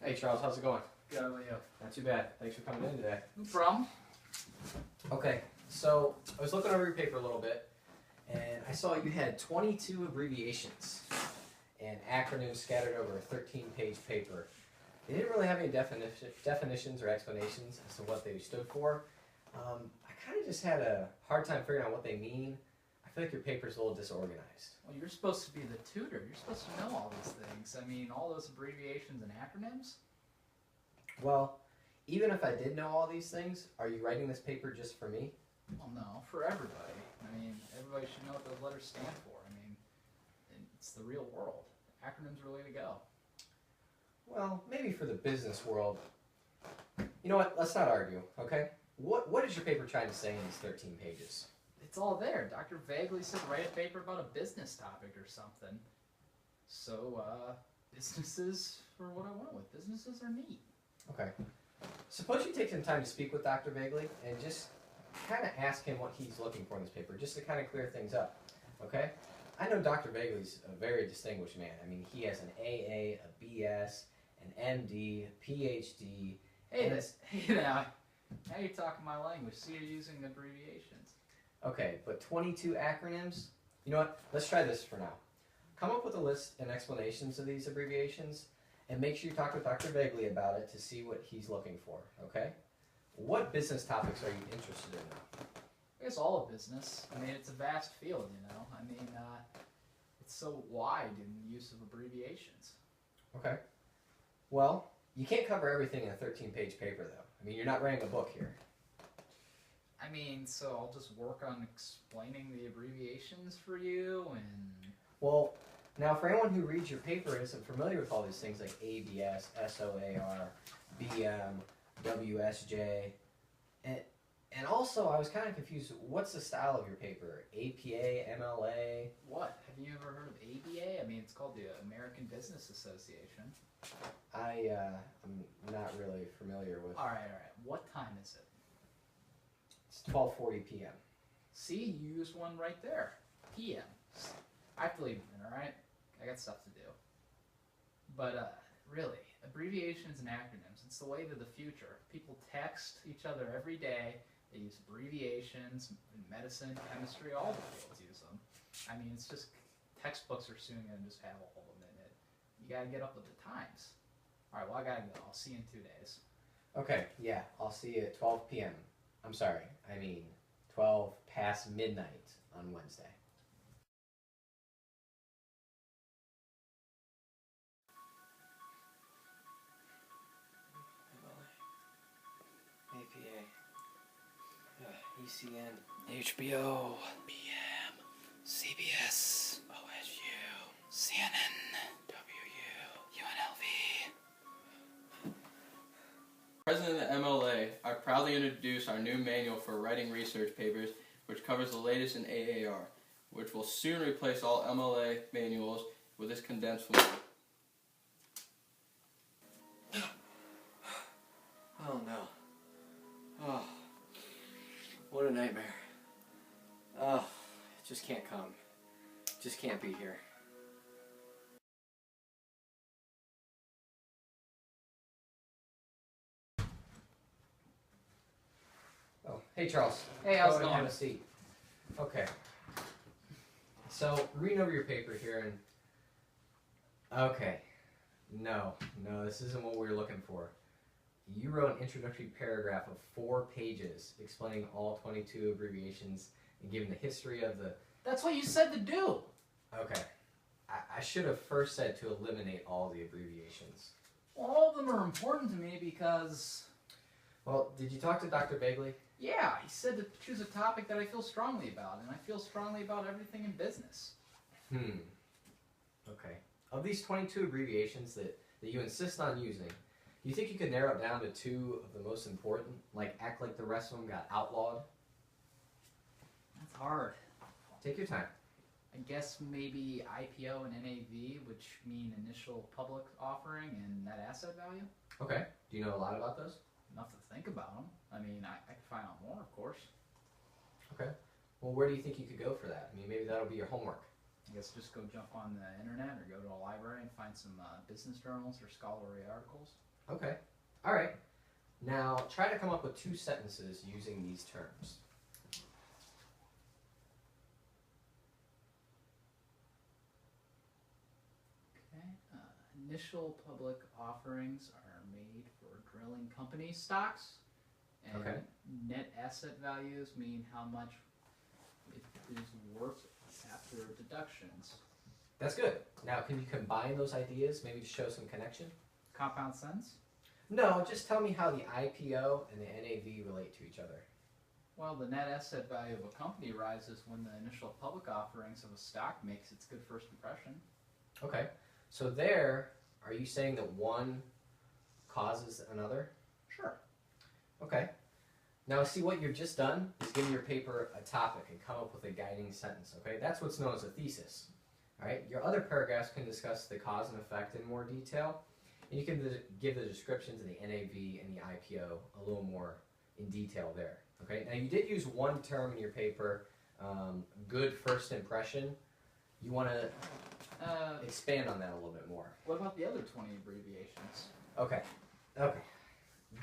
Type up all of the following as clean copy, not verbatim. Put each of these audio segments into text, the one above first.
Hey Charles, how's it going? Good, how about you? Not too bad. Thanks for coming in today. No problem. Okay, so I was looking over your paper a little bit, and I saw you had 22 abbreviations and acronyms scattered over a 13-page paper. They didn't really have any definitions or explanations as to what they stood for. I kind of just had a hard time figuring out what they mean. I feel like your paper's a little disorganized. Well, you're supposed to be the tutor. You're supposed to know all these things. I mean, all those abbreviations and acronyms. Well, even if I did know all these things, are you writing this paper just for me? Well, no, for everybody. I mean, everybody should know what those letters stand for. I mean, it's the real world. Acronyms are the way to go. Well, maybe for the business world. You know what? Let's not argue, okay? What is your paper trying to say in these 13 pages? It's all there. Dr. Vaguely said write a paper about a business topic or something. So, businesses are what I went with. Businesses are neat. Okay. Suppose you take some time to speak with Dr. Vaguely and just kind of ask him what he's looking for in this paper, just to kind of clear things up, okay? I know Dr. Vaguely's a very distinguished man. I mean, he has an AA, a BS, an MD, PhD. Hey, now you're talking my language. See, you're using abbreviations. Okay, but 22 acronyms? You know what? Let's try this for now. Come up with a list and explanations of these abbreviations, and make sure you talk with Dr. Vaguely about it to see what he's looking for, okay? What business topics are you interested in now? I guess all of business. I mean, it's a vast field, you know. I mean, it's so wide in the use of abbreviations. Okay. Well, you can't cover everything in a 13-page paper, though. I mean, you're not writing a book here. I mean, so I'll just work on explaining the abbreviations for you and... Well, now for anyone who reads your paper and isn't familiar with all these things like ABS, SOAR, BM, WSJ, and also I was kind of confused, what's the style of your paper? APA, MLA? What? Have you ever heard of ABA? I mean, it's called the American Business Association. I'm not really familiar with... All right. What time is it? It's 12:40 p.m. See, you used one right there. PM. I have to leave in, all right? I got stuff to do. But, really, abbreviations and acronyms, it's the way to the future. People text each other every day. They use abbreviations in medicine, chemistry, all the fields use them. I mean, it's just textbooks are soon going to just have all of them in it. You got to get up with the times. All right, well, I got to go. I'll see you in 2 days. Okay, yeah, I'll see you at 12 p.m. I'm sorry, I mean 12 past midnight on Wednesday. APA, ECN, HBO, BM, CBS, OSU, CNN, WU, UNLV. President of the MLA, I proudly introduce our new manual for writing research papers, which covers the latest in AAR, which will soon replace all MLA manuals with this condensed form. Oh no. Oh, what a nightmare. Oh, it just can't come. Just can't be here. Oh, hey Charles. Hey, how's Go it ahead and going? have a seat. Okay. So, reading over your paper here and... Okay. No, this isn't what we were looking for. You wrote an introductory paragraph of 4 pages explaining all 22 abbreviations and giving the history of the... That's what you said to do. Okay. I should have first said to eliminate all the abbreviations. Well, all of them are important to me because... Well, did you talk to Dr. Bagley? Yeah, he said to choose a topic that I feel strongly about, and I feel strongly about everything in business. Okay. Of these 22 abbreviations that you insist on using, do you think you could narrow it down to 2 of the most important? Like, act like the rest of them got outlawed? That's hard. Take your time. I guess maybe IPO and NAV, which mean initial public offering and net asset value. Okay. Do you know a lot about those? Enough to think about them. I mean, I could find out more, of course. Okay. Well, where do you think you could go for that? I mean, maybe that'll be your homework. I guess just go jump on the internet or go to a library and find some business journals or scholarly articles. Okay. All right. Now try to come up with 2 sentences using these terms. Okay. Initial public offerings are made for drilling company stocks. And Okay. net asset values mean how much it is worth after deductions. That's good. Now, can you combine those ideas, maybe to show some connection? Compound sense? No, just tell me how the IPO and the NAV relate to each other. Well, the net asset value of a company rises when the initial public offerings of a stock makes its good first impression. Okay. So there, are you saying that one causes another? Sure. Okay. Now, see, what you've just done is give your paper a topic and come up with a guiding sentence, okay? That's what's known as a thesis, all right? Your other paragraphs can discuss the cause and effect in more detail, and you can give the descriptions of the NAV and the IPO a little more in detail there, okay? Now, you did use one term in your paper, good first impression. You want to expand on that a little bit more. What about the other 20 abbreviations? Okay.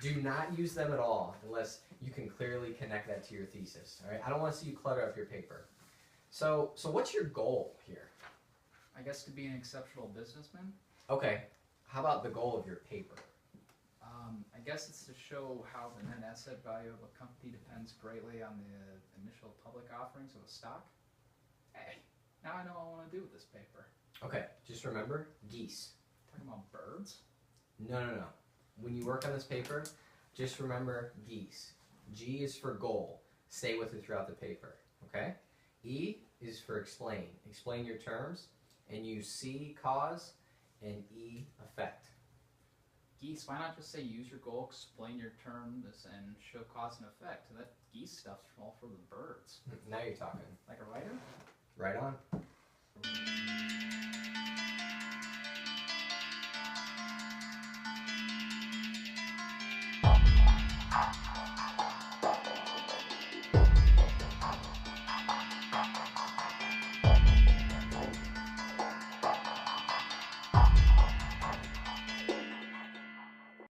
Do not use them at all unless you can clearly connect that to your thesis. All right. I don't want to see you clutter up your paper. So what's your goal here? I guess to be an exceptional businessman. Okay. How about the goal of your paper? I guess it's to show how the net asset value of a company depends greatly on the initial public offerings of a stock. Hey, now I know what I want to do with this paper. Okay. Just remember geese. Talking about birds? No. When you work on this paper, just remember geese. G is for goal. Stay with it throughout the paper. Okay? E is for explain. Explain your terms. And use C, cause, and E, effect. Geese, why not just say use your goal, explain your terms, and show cause and effect? That geese stuff's all for the birds. Now you're talking. Like a writer? Right on.